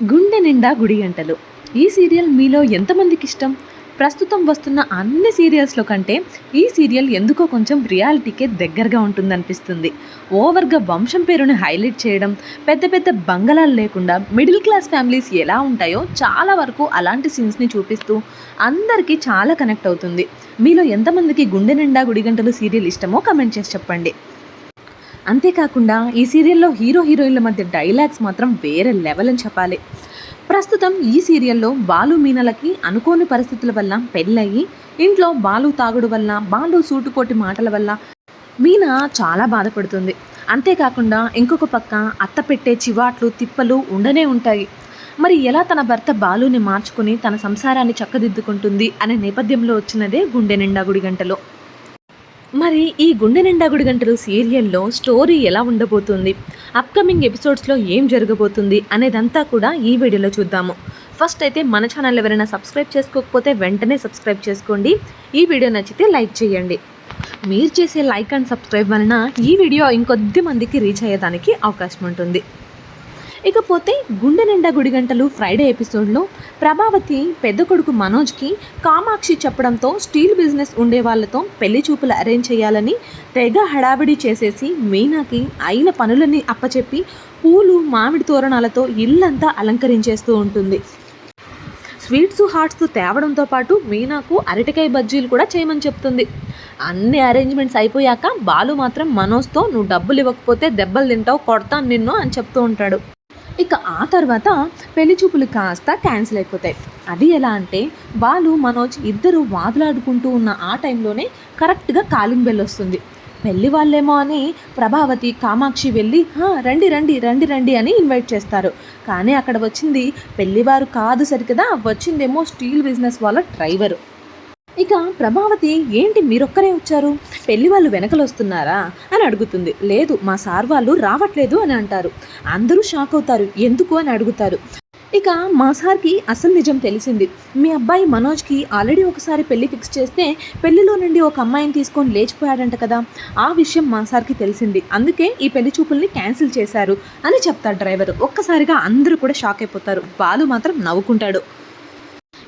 గుండె నిండా గుడి గంటలు. ఈ సీరియల్ మీలో ఎంతమందికి ఇష్టం? ప్రస్తుతం వస్తున్న అన్ని సీరియల్స్‌లో కంటే ఈ సీరియల్ ఎందుకో కొంచెం రియాలిటీకే దగ్గరగా ఉంటుందనిపిస్తుంది. ఓవర్‌గా వంశం పేరుని హైలైట్ చేయడం, పెద్ద పెద్ద బంగళాలు లేకుండా మిడిల్ క్లాస్ ఫ్యామిలీస్ ఎలా ఉంటాయో చాలా వరకు అలాంటి సీన్స్‌ని చూపిస్తూ అందరికీ చాలా కనెక్ట్ అవుతుంది. మీలో ఎంతమందికి గుండె నిండా గుడి గంటలు సీరియల్ ఇష్టమో కామెంట్ చేసి చెప్పండి. అంతేకాకుండా ఈ సీరియల్‌లో హీరో, హీరోయిన్ల మధ్య డైలాగ్స్ మాత్రం వేరే లెవెల్ అని చెప్పాలి. ప్రస్తుతం ఈ సీరియల్‌లో బాలు, మీనలకి అనుకోని పరిస్థితుల వల్ల పెళ్ళయ్యి, ఇంట్లో బాలు తాగుడు వల్ల, బాలు సూటుపోటి మాటల వల్ల మీనా చాలా బాధపడుతుంది. అంతేకాకుండా ఇంకొక పక్క అత్త పెట్టే చివాట్లు, తిప్పలు ఉండనే ఉంటాయి. మరి ఎలా తన భర్త బాలుని మార్చుకుని తన సంసారాన్ని చక్కదిద్దుకుంటుంది అనే నేపథ్యంలో వచ్చినదే గుండె నిండా గుడిగంటలు. మరి ఈ గుండె నిండా గుడి గంటలు సీరియల్లో స్టోరీ ఎలా ఉండబోతుంది, అప్కమింగ్ ఎపిసోడ్స్లో ఏం జరగబోతుంది అనేదంతా కూడా ఈ వీడియోలో చూద్దాము. ఫస్ట్ అయితే మన ఛానల్ ఎవరైనా సబ్స్క్రైబ్ చేసుకోకపోతే వెంటనే సబ్స్క్రైబ్ చేసుకోండి. ఈ వీడియో నచ్చితే లైక్ చేయండి. మీరు చేసే లైక్ అండ్ సబ్స్క్రైబ్ వలన ఈ వీడియో ఇంకొద్ది మందికి రీచ్ అయ్యేదానికి అవకాశం ఉంటుంది. ఇకపోతే గుండె నిండా గుడిగంటలు ఫ్రైడే ఎపిసోడ్లో ప్రభావతి పెద్ద కొడుకు మనోజ్కి కామాక్షి చెప్పడంతో స్టీల్ బిజినెస్ ఉండే వాళ్ళతో పెళ్లి చూపులు అరేంజ్ చేయాలని తెగ హడావిడి చేసేసి మీనాకి అయిన పనులన్నీ అప్పచెప్పి పూలు, మామిడి తోరణాలతో ఇల్లంతా అలంకరించేస్తూ ఉంటుంది. స్వీట్స్, హాట్స్ తేవడంతో పాటు మీనాకు అరటికాయ బజ్జీలు కూడా చేయమని చెప్తుంది. అన్ని అరేంజ్మెంట్స్ అయిపోయాక బాలు మాత్రం మనోజ్తో నువ్వు డబ్బులు ఇవ్వకపోతే దెబ్బలు తింటావు, కొడతాను నిన్ను అని చెప్తూ ఉంటాడు. ఇక ఆ తర్వాత పెళ్లి చూపులు కాస్త క్యాన్సిల్ అయిపోతాయి. అది ఎలా అంటే బాలు, మనోజ్ ఇద్దరు వాదులాడుకుంటూ ఉన్న ఆ టైంలోనే కరెక్ట్గా కాలింగ్ బెల్ వస్తుంది. పెళ్లి వాళ్ళేమో అని ప్రభావతి, కామాక్షి వెళ్ళి రండి రండి రండి రండి అని ఇన్వైట్ చేస్తారు. కానీ అక్కడ వచ్చింది పెళ్లివారు కాదు సరికదా, వచ్చిందేమో స్టీల్ బిజినెస్ వాళ్ళ డ్రైవరు. ఇక ప్రభావతి ఏంటి మీరొక్కరే వచ్చారు, పెళ్లి వాళ్ళు వెనకలు వస్తున్నారా అని అడుగుతుంది. లేదు మా సార్ వాళ్ళు రావట్లేదు అని అంటారు. అందరూ షాక్ అవుతారు, ఎందుకు అని అడుగుతారు. ఇక మా సార్కి అసలు నిజం తెలిసింది. మీ అబ్బాయి మనోజ్కి ఆల్రెడీ ఒకసారి పెళ్లి ఫిక్స్ చేస్తే పెళ్లిలో నుండి ఒక అమ్మాయిని తీసుకొని లేచిపోయాడంట కదా, ఆ విషయం మా సార్కి తెలిసింది, అందుకే ఈ పెళ్లి చూపుల్ని క్యాన్సిల్ చేశారు అని చెప్తాడు డ్రైవర్. ఒక్కసారిగా అందరూ కూడా షాక్ అయిపోతారు. బాలు మాత్రం నవ్వుకుంటాడు.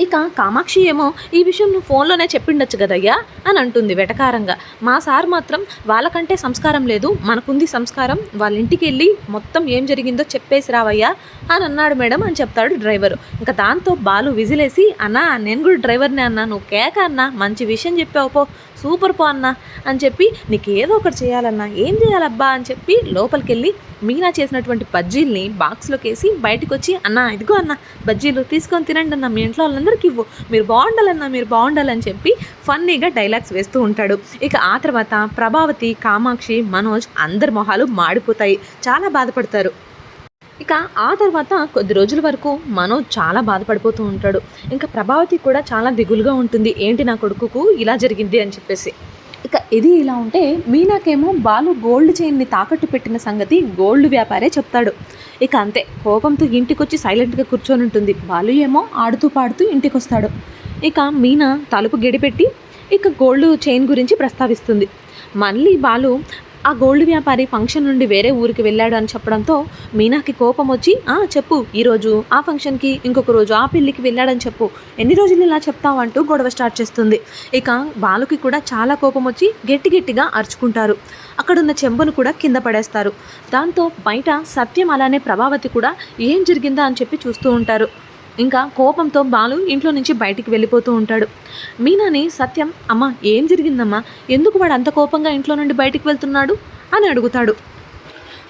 ఇక కామాక్షి ఏమో ఈ విషయం నువ్వు ఫోన్లోనే చెప్పిండొచ్చు కదయ్యా అని అంటుంది వెటకారంగా. మా సార్ మాత్రం వాళ్ళకంటే సంస్కారం లేదు, మనకుంది సంస్కారం, వాళ్ళ ఇంటికి వెళ్ళి మొత్తం ఏం జరిగిందో చెప్పేసి రావయ్యా అని అన్నాడు మేడం అని చెప్తాడు డ్రైవరు. ఇంకా దాంతో బాలు విజిలేసి అన్నా నేను కూడా డ్రైవర్నే అన్నా, నువ్వు కేక అన్నా, మంచి విషయం చెప్పావు పో, సూపర్ పో అన్నా అని చెప్పి నీకు ఏదో ఒకటి చేయాలన్నా, ఏం చేయాలబ్బా అని చెప్పి లోపలికి వెళ్ళి మీనా చేసినటువంటి బజ్జీల్ని బాక్స్లోకి వేసి బయటకు వచ్చి అన్నా ఇదిగో అన్న బజ్జీలు తీసుకొని తినండి అన్న, మీ ఇంట్లో వాళ్ళందరికీ ఇవ్వు, మీరు బాగుండాలన్నా, మీరు బాగుండాలని చెప్పి ఫన్నీగా డైలాగ్స్ వేస్తూ ఉంటాడు. ఇక ఆ తర్వాత ప్రభావతి, కామాక్షి, మనోజ్ అందరి మొహాలు మాడిపోతాయి, చాలా బాధపడతారు. ఇక ఆ తర్వాత కొద్ది రోజుల వరకు మనోజ్ చాలా బాధపడిపోతూ ఉంటాడు. ఇంకా ప్రభావతి కూడా చాలా దిగులుగా ఉంటుంది, ఏంటి నా కొడుకుకు ఇలా జరిగింది అని చెప్పేసి. ఇక ఇది ఇలా ఉంటే మీనాకేమో బాలు గోల్డ్ చైన్ని తాకట్టు పెట్టిన సంగతి గోల్డ్ వ్యాపారే చెప్తాడు. ఇక అంతే కోపంతో ఇంటికొచ్చి సైలెంట్గా కూర్చొని ఉంటుంది. బాలు ఏమో ఆడుతూ పాడుతూ ఇంటికి వస్తాడు. ఇక మీనా తలుపు గడిపెట్టి ఇక గోల్డ్ చైన్ గురించి ప్రస్తావిస్తుంది. మళ్ళీ బాలు ఆ గోల్డ్ వ్యాపారి ఫంక్షన్ నుండి వేరే ఊరికి వెళ్ళాడు అని చెప్పడంతో మీనాకి కోపం వచ్చి చెప్పు, ఈరోజు ఆ ఫంక్షన్కి, ఇంకొక రోజు ఆ పెళ్ళికి వెళ్ళాడని చెప్పు, ఎన్ని రోజులు ఇలా చెప్తావు అంటూ గొడవ స్టార్ట్ చేస్తుంది. ఇక బాలుకి కూడా చాలా కోపం వచ్చి గట్టిగా అరుచుకుంటారు. అక్కడున్న చెంబును కూడా కింద పడేస్తారు. దాంతో బయట సత్యం అలానే ప్రభావతి కూడా ఏం జరిగిందా అని చెప్పి చూస్తూ ఉంటారు. ఇంకా కోపంతో బాలు ఇంట్లో నుంచి బయటికి వెళ్ళిపోతూ ఉంటాడు. మీనాని సత్యం అమ్మ ఏం జరిగిందమ్మా, ఎందుకు వాడు అంత కోపంగా ఇంట్లో నుండి బయటికి వెళ్తున్నాడు అని అడుగుతాడు.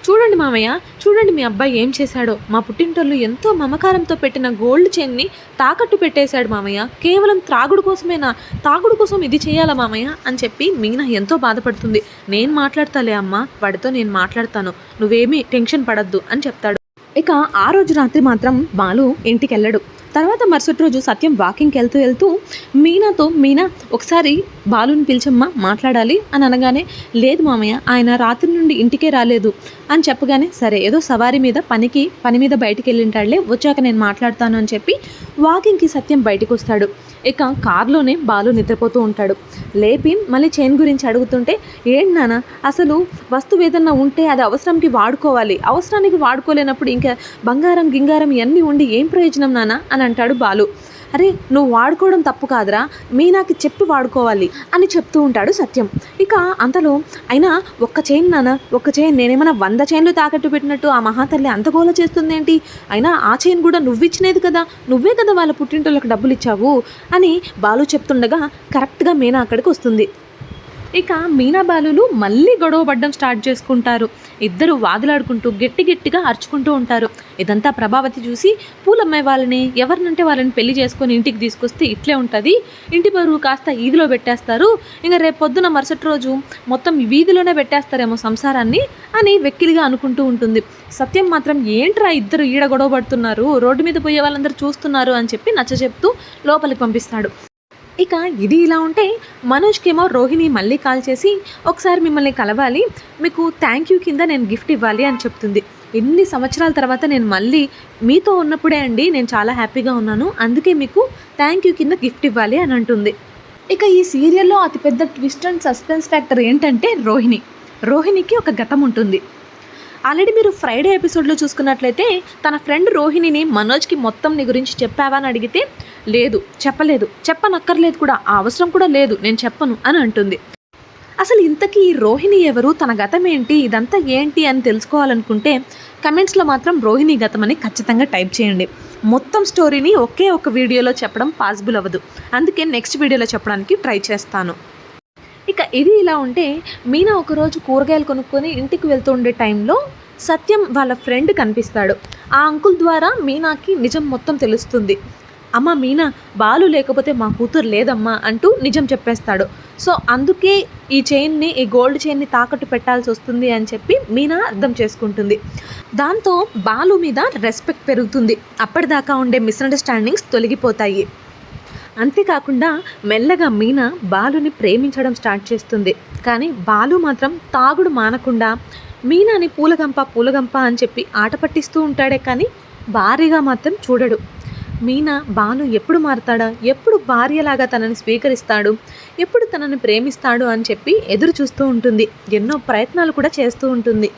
చూడండి మామయ్య, చూడండి మీ అబ్బాయి ఏం చేశాడో, మా పుట్టింటోళ్ళు ఎంతో మమకారంతో పెట్టిన గోల్డ్ చైన్ని తాకట్టు పెట్టేశాడు మామయ్య, కేవలం త్రాగుడు కోసమేనా, తాగుడు కోసం ఇది చేయాలా మామయ్య అని చెప్పి మీనా ఎంతో బాధపడుతుంది. నేను మాట్లాడతాలే అమ్మ, వాడితో నేను మాట్లాడతాను, నువ్వేమీ టెన్షన్ పడద్దు అని చెప్తాడు. ఇక ఆ రోజు రాత్రి మాత్రం బాలు ఇంటికి వెళ్ళడు. తర్వాత మరుసటి రోజు సత్యం వాకింగ్కి వెళ్తూ వెళ్తూ మీనాతో, మీనా ఒకసారి బాలుని పిలిచమ్మా మాట్లాడాలి అని అనగానే, లేదు మామయ్య, ఆయన రాత్రి నుండి ఇంటికే రాలేదు అని చెప్పగానే, సరే ఏదో సవారీ మీద పని మీద బయటికి వెళ్ళింటాడులే, వచ్చాక నేను మాట్లాడతాను అని చెప్పి వాకింగ్కి సత్యం బయటికి వస్తాడు. ఇక కారులోనే బాలు నిద్రపోతూ ఉంటాడు. లేపి మళ్ళీ చైన్ గురించి అడుగుతుంటే, ఏంటి నాన్న, అసలు వస్తువు ఏదన్నా ఉంటే అది అవసరానికి వాడుకోవాలి, అవసరానికి వాడుకోలేనప్పుడు ఇంకా బంగారం గింగారం ఇవన్నీ ఉండి ఏం ప్రయోజనం నాన్న అని అంటాడు బాలు. అరే నువ్వు వాడుకోవడం తప్పు కాదురా, మీనాకి చెప్పి వాడుకోవాలి అని చెప్తూ ఉంటాడు సత్యం. ఇక అంతలో, అయినా ఒక్క చైన్ నాన్న, ఒక్క చైన్, నేనేమైనా 100 చైన్లు తాకట్టు పెట్టినట్టు ఆ మహాతల్లి అంత గోల చేస్తుంది ఏంటి, అయినా ఆ చైన్ కూడా నువ్వు ఇచ్చినది కదా, నువ్వే కదా వాళ్ళ పుట్టింటోళ్ళకి డబ్బులు ఇచ్చావు అని బాలు చెప్తుండగా కరెక్ట్గా మీనా అక్కడికి వస్తుంది. ఇక మీనా బాలులు మళ్ళీ గొడవ పడ్డం స్టార్ట్ చేసుకుంటారు. ఇద్దరు వాదులాడుకుంటూ గట్టిగా అరుచుకుంటూ ఉంటారు. ఇదంతా ప్రభావతి చూసి, పూలమ్మాయి వాళ్ళని ఎవరినంటే వాళ్ళని పెళ్లి చేసుకొని ఇంటికి తీసుకొస్తే ఇట్లే ఉంటుంది, ఇంటి బరువు కాస్త ఈదిలో పెట్టేస్తారు, ఇంకా రేపు పొద్దున మరుసటి రోజు మొత్తం వీధిలోనే పెట్టేస్తారేమో సంసారాన్ని అని వెక్కిలిగా అనుకుంటూ ఉంటుంది. సత్యం మాత్రం, ఏంట్రా ఇద్దరు ఈడ గొడవ పడుతున్నారు, రోడ్డు మీద పోయే వాళ్ళందరూ చూస్తున్నారు అని చెప్పి నచ్చచెప్తూ లోపలికి పంపిస్తాడు. ఇక ఇది ఇలా ఉంటే మనోజ్కేమో రోహిణి మళ్ళీ కాల్ చేసి, ఒకసారి మిమ్మల్ని కలవాలి, మీకు థ్యాంక్ యూ కింద నేను గిఫ్ట్ ఇవ్వాలి అని చెప్తుంది. ఇన్ని సంవత్సరాల తర్వాత నేను మళ్ళీ మీతో ఉన్నప్పుడే అండి నేను చాలా హ్యాపీగా ఉన్నాను, అందుకే మీకు థ్యాంక్ యూ కింద గిఫ్ట్ ఇవ్వాలి అని అంటుంది. ఇక ఈ సీరియల్లో అతిపెద్ద ట్విస్ట్ అండ్ సస్పెన్స్ ఫ్యాక్టర్ ఏంటంటే రోహిణికి ఒక గతం ఉంటుంది. ఆల్రెడీ మీరు ఫ్రైడే ఎపిసోడ్లో చూసుకున్నట్లయితే తన ఫ్రెండ్ రోహిణిని మనోజ్కి మొత్తం నీ గురించి చెప్పావా అని అడిగితే, లేదు చెప్పలేదు, చెప్పనక్కర్లేదు కూడా, ఆ అవసరం కూడా లేదు, నేను చెప్పను అని అంటుంది. అసలు ఇంతకీ ఈ రోహిణి ఎవరు, తన గతం ఏంటి, ఇదంతా ఏంటి అని తెలుసుకోవాలనుకుంటే కమెంట్స్లో మాత్రం రోహిణి గతం అని ఖచ్చితంగా టైప్ చేయండి. మొత్తం స్టోరీని ఒకే ఒక వీడియోలో చెప్పడం పాసిబుల్ అవ్వదు, అందుకే నెక్స్ట్ వీడియోలో చెప్పడానికి ట్రై చేస్తాను. ఇక ఇది ఇలా ఉంటే మీనా ఒకరోజు కూరగాయలు కొనుక్కొని ఇంటికి వెళ్తూ ఉండే టైంలో సత్యం వాళ్ళ ఫ్రెండ్ కనిపిస్తాడు. ఆ అంకుల్ ద్వారా మీనాకి నిజం మొత్తం తెలుస్తుంది. అమ్మ మీనా, బాలు లేకపోతే మా కూతురు లేదమ్మా అంటూ నిజం చెప్పేస్తాడు. సో అందుకే ఈ గోల్డ్ చైన్ని తాకట్టు పెట్టాల్సి వస్తుంది అని చెప్పి మీనా అర్థం చేసుకుంటుంది. దాంతో బాలు మీద రెస్పెక్ట్ పెరుగుతుంది. అప్పటిదాకా ఉండే మిస్అండర్స్టాండింగ్స్ తొలగిపోతాయి. అంతేకాకుండా మెల్లగా మీనా బాలుని ప్రేమించడం స్టార్ట్ చేస్తుంది. కానీ బాలు మాత్రం తాగుడు మానకుండా మీనాని పూలగంప అని చెప్పి ఆట పట్టిస్తూ ఉంటాడే కానీ భార్యగా మాత్రం చూడడు. మీనా బాలు ఎప్పుడు మారుతాడా, ఎప్పుడు భార్యలాగా తనని స్వీకరిస్తాడు, ఎప్పుడు తనని ప్రేమిస్తాడు అని చెప్పి ఎదురు చూస్తూ ఉంటుంది. ఎన్నో ప్రయత్నాలు కూడా చేస్తూ ఉంటుంది.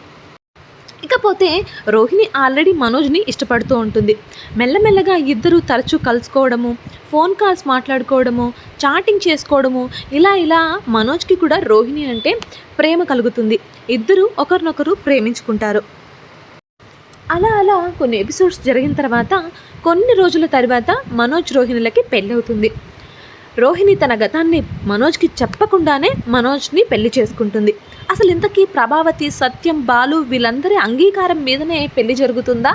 ఇకపోతే రోహిణి ఆల్రెడీ మనోజ్ని ఇష్టపడుతూ ఉంటుంది. మెల్లమెల్లగా ఇద్దరు తరచూ కలుసుకోవడము, ఫోన్ కాల్స్ మాట్లాడుకోవడము, చాటింగ్ చేసుకోవడము, ఇలా మనోజ్కి కూడా రోహిణి అంటే ప్రేమ కలుగుతుంది. ఇద్దరు ఒకరినొకరు ప్రేమించుకుంటారు. అలా కొన్ని ఎపిసోడ్స్ జరిగిన తర్వాత కొన్ని రోజుల తర్వాత మనోజ్ రోహిణిలకి పెళ్ళవుతుంది. రోహిణి తన గతాన్ని మనోజ్కి చెప్పకుండానే మనోజ్ని పెళ్లి చేసుకుంటుంది. అసలు ఇంతకీ ప్రభావతి, సత్యం, బాలు వీళ్ళందరి అంగీకారం మీదనే పెళ్లి జరుగుతుందా,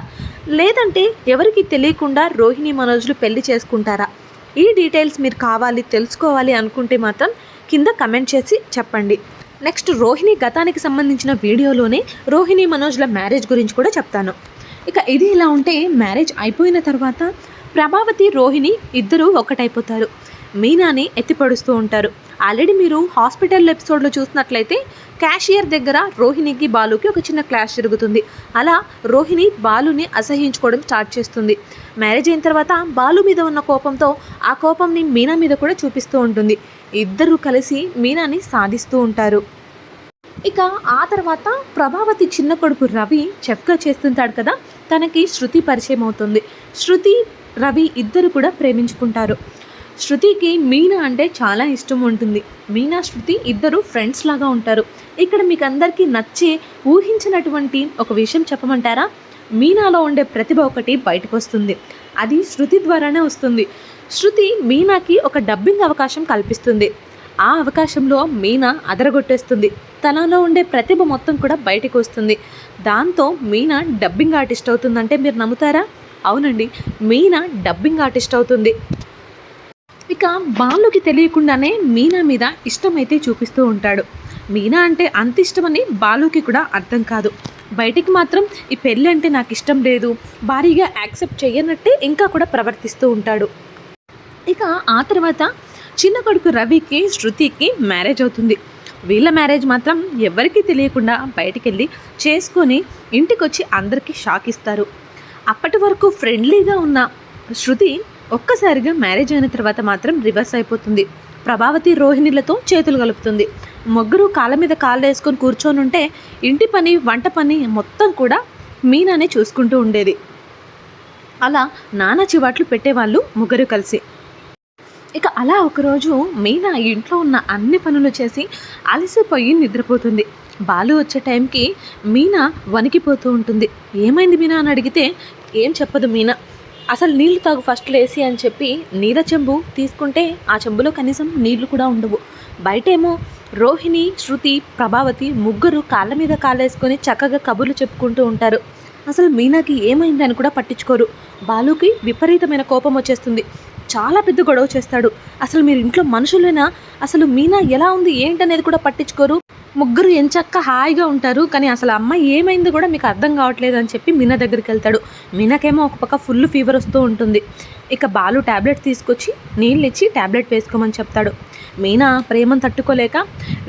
లేదంటే ఎవరికి తెలియకుండా రోహిణి మనోజ్లు పెళ్లి చేసుకుంటారా? ఈ డీటెయిల్స్ మీరు తెలుసుకోవాలి అనుకుంటే మాత్రం కింద కమెంట్ చేసి చెప్పండి. నెక్స్ట్ రోహిణి గతానికి సంబంధించిన వీడియోలోనే రోహిణి మనోజ్ల మ్యారేజ్ గురించి కూడా చెప్తాను. ఇక ఇది ఇలా ఉంటే మ్యారేజ్ అయిపోయిన తర్వాత ప్రభావతి, రోహిణి ఇద్దరూ ఒక్కటైపోతారు. మీనాని ఎత్తిపడుస్తూ ఉంటారు. ఆల్రెడీ మీరు హాస్పిటల్ ఎపిసోడ్లో చూసినట్లయితే క్యాషియర్ దగ్గర రోహిణికి బాలుకి ఒక చిన్న క్లాష్ జరుగుతుంది. అలా రోహిణి బాలుని అసహించుకోవడం స్టార్ట్ చేస్తుంది. మ్యారేజ్ అయిన తర్వాత బాలు మీద ఉన్న కోపంతో ఆ కోపంని మీనా మీద కూడా చూపిస్తూ ఉంటుంది. ఇద్దరూ కలిసి మీనాని సాధిస్తూ ఉంటారు. ఇక ఆ తర్వాత ప్రభావతి చిన్న కొడుకు రవి చెఫ్గా చేస్తుంటాడు కదా, తనకి శృతి పరిచయం అవుతుంది. శృతి, రవి ఇద్దరు కూడా ప్రేమించుకుంటారు. శృతికి మీనా అంటే చాలా ఇష్టం ఉంటుంది. మీనా, శృతి ఇద్దరు ఫ్రెండ్స్ లాగా ఉంటారు. ఇక్కడ మీకు అందరికీ నచ్చే ఊహించినటువంటి ఒక విషయం చెప్పమంటారా? మీనాలో ఉండే ప్రతిభ ఒకటి బయటకు వస్తుంది. అది శృతి ద్వారానే వస్తుంది. శృతి మీనాకి ఒక డబ్బింగ్ అవకాశం కల్పిస్తుంది. ఆ అవకాశంలో మీనా అదరగొట్టేస్తుంది. తనలో ఉండే ప్రతిభ మొత్తం కూడా బయటకు వస్తుంది. దాంతో మీనా డబ్బింగ్ ఆర్టిస్ట్ అవుతుందంటే మీరు నమ్ముతారా? అవునండి, మీనా డబ్బింగ్ ఆర్టిస్ట్ అవుతుంది. ఇక బాలుకి తెలియకుండానే మీనా మీద ఇష్టమైతే చూపిస్తూ ఉంటాడు. మీనా అంటే అంత ఇష్టమని బాలుకి కూడా అర్థం కాదు. బయటికి మాత్రం ఈ పెళ్ళి అంటే నాకు ఇష్టం లేదు, భారీగా యాక్సెప్ట్ చేయనట్టే ఇంకా కూడా ప్రవర్తిస్తూ ఉంటాడు. ఇక ఆ తర్వాత చిన్న కొడుకు రవికి శృతికి మ్యారేజ్ అవుతుంది. వీళ్ళ మ్యారేజ్ మాత్రం ఎవరికీ తెలియకుండా బయటికి వెళ్ళి చేసుకొని ఇంటికి వచ్చి అందరికీ షాక్ ఇస్తారు. అప్పటి వరకు ఫ్రెండ్లీగా ఉన్న శృతి ఒక్కసారిగా మ్యారేజ్ అయిన తర్వాత మాత్రం రివర్స్ అయిపోతుంది. ప్రభావతి రోహిణిలతో చేతులు కలుపుతుంది. ముగ్గురు కాళ్ళ మీద కాళ్ళు వేసుకొని కూర్చొని ఉంటే ఇంటి పని వంట పని మొత్తం కూడా మీనానే చూసుకుంటూ ఉండేది. అలా నానా చివాట్లు పెట్టేవాళ్ళు ముగ్గురు కలిసి. ఇక అలా ఒకరోజు మీనా ఇంట్లో ఉన్న అన్ని పనులు చేసి అలసిపోయి నిద్రపోతుంది. బాలు వచ్చే టైంకి మీనా వణికిపోతూ ఉంటుంది. ఏమైంది మీనా అని అడిగితే ఏం చెప్పదు మీనా. అసలు నీళ్లు తాగు ఫస్ట్ లేసి అని చెప్పి నీళ్ళ చెంబు తీసుకుంటే ఆ చెంబులో కనీసం నీళ్లు కూడా ఉండవు. బయటేమో రోహిణి, శృతి, ప్రభావతి ముగ్గురు కాళ్ళ మీద కాళ్ళేసుకొని చక్కగా కబుర్లు చెప్పుకుంటూ ఉంటారు. అసలు మీనాకి ఏమైందని కూడా పట్టించుకోరు. బాలుకి విపరీతమైన కోపం వచ్చేస్తుంది. చాలా పెద్ద గొడవ చేస్తాడు. అసలు మీరు ఇంట్లో మనుషులేనా, అసలు మీనా ఎలా ఉంది ఏంటనేది కూడా పట్టించుకోరు. ముగ్గురు ఎంచక్క హాయిగా ఉంటారు. కానీ అసలు అమ్మాయి ఏమైందో కూడా మీకు అర్థం కావట్లేదు అని చెప్పి మీనా దగ్గరికి వెళ్తాడు. మీనాకేమో ఒక పక్క ఫుల్ ఫీవర్ వస్తూ ఉంటుంది. ఇక బాలు ట్యాబ్లెట్ తీసుకొచ్చి నీళ్ళు ఇచ్చి ట్యాబ్లెట్ వేసుకోమని చెప్తాడు. మీనా ప్రేమను తట్టుకోలేక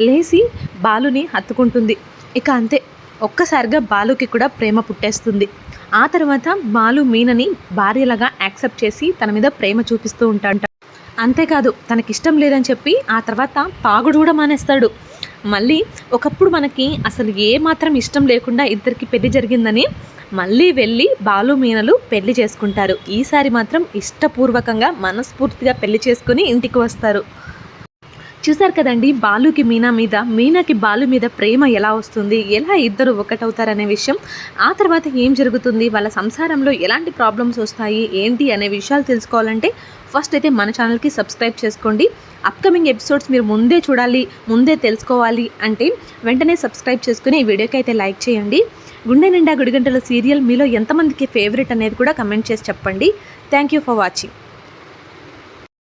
లేచి బాలుని హత్తుకుంటుంది. ఇక అంతే, ఒక్కసారిగా బాలుకి కూడా ప్రేమ పుట్టేస్తుంది. ఆ తర్వాత బాలు మీనని భార్యలాగా యాక్సెప్ట్ చేసి తన మీద ప్రేమ చూపిస్తూ ఉంటాడు. అంతేకాదు తనకిష్టం లేదని చెప్పి ఆ తర్వాత తాగుడు కూడా మానేస్తాడు. మళ్ళీ ఒకప్పుడు మనకి అసలు ఏ మాత్రం ఇష్టం లేకుండా ఇద్దరికి పెళ్లి జరిగిందని మళ్ళీ వెళ్ళి బాలు మీనలు పెళ్లి చేసుకుంటారు. ఈసారి మాత్రం ఇష్టపూర్వకంగా మనస్ఫూర్తిగా పెళ్లి చేసుకుని ఇంటికి వస్తారు. చూసారు కదండి బాలుకి మీనా మీద, మీనాకి బాలు మీద ప్రేమ ఎలా వస్తుంది, ఎలా ఇద్దరు ఒకటవుతారనే విషయం. ఆ తర్వాత ఏం జరుగుతుంది, వాళ్ళ సంసారంలో ఎలాంటి ప్రాబ్లమ్స్ వస్తాయి ఏంటి అనే విషయాలు తెలుసుకోవాలంటే ఫస్ట్ అయితే మన ఛానల్కి సబ్స్క్రైబ్ చేసుకోండి. అప్కమింగ్ ఎపిసోడ్స్ మీరు ముందే చూడాలి, ముందే తెలుసుకోవాలి అంటే వెంటనే సబ్స్క్రైబ్ చేసుకుని ఈ వీడియోకి అయితే లైక్ చేయండి. గుండె నిండా గుడిగంటల సీరియల్ మీలో ఎంతమందికి ఫేవరెట్ అనేది కూడా కమెంట్ చేసి చెప్పండి. Thank you for watching.